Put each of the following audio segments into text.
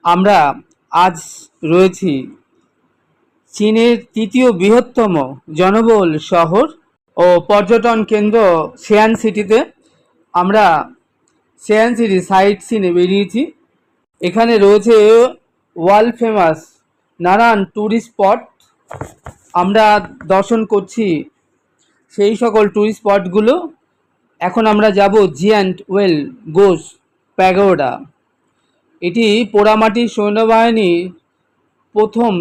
আমরা আজ রয়েছি চীনের তৃতীয় বৃহত্তম জনবহুল শহর ও পর্যটন কেন্দ্র সিয়ান সিটিতে। আমরা সিয়ান সিটি সাইট সিনে বেরিয়েছি। এখানে রয়েছে ওয়ার্ল্ড ফেমাস নানান ট্যুরিস্ট স্পট। আমরা দর্শন করছি সেই সকল ট্যুরিস্ট স্পটগুলো। এখন আমরা যাব জিয়ান্ট ওয়েল গোস প্যাগোডা। এটি পোড়ামাটির সৈন্যবাহিনীর প্রথম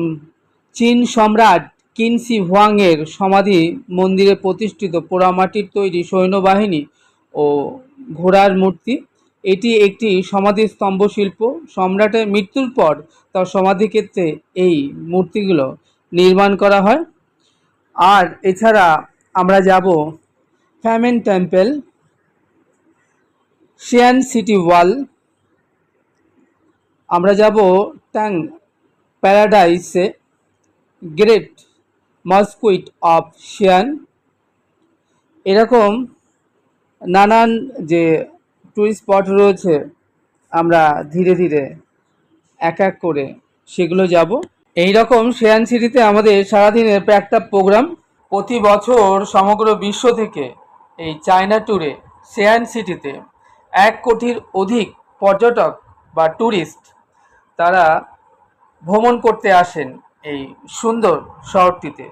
চীন সম্রাট কিনসি হুয়াংয়ের সমাধি মন্দিরে প্রতিষ্ঠিত পোড়ামাটির তৈরি সৈন্যবাহিনী ও ঘোড়ার মূর্তি। এটি একটি সমাধিস্তম্ভ শিল্প। সম্রাটের মৃত্যুর পর তার সমাধিক্ষেত্রে এই মূর্তিগুলো নির্মাণ করা হয়। আর এছাড়া আমরা যাব ফ্যামেন টেম্পল, সিয়ান সিটি ওয়াল, আমরা যাব ট্যাং প্যারাডাইসে, গ্রেট মস্কুইট অফ সিয়ান। এরকম নানান যে টুরিস্ট স্পট রয়েছে, আমরা ধীরে ধীরে এক এক করে সেগুলো যাব। এই রকম সিয়ান সিটিতে আমাদের সারাদিনের একটা প্রোগ্রাম। প্রতি বছর সমগ্র বিশ্ব থেকে এই চায়না ট্যুরে সিয়ান সিটিতে 1 কোটির অধিক পর্যটক বা ট্যুরিস্ট তারা ভ্রমণ করতে আসেন এই সুন্দর শহরটিতে।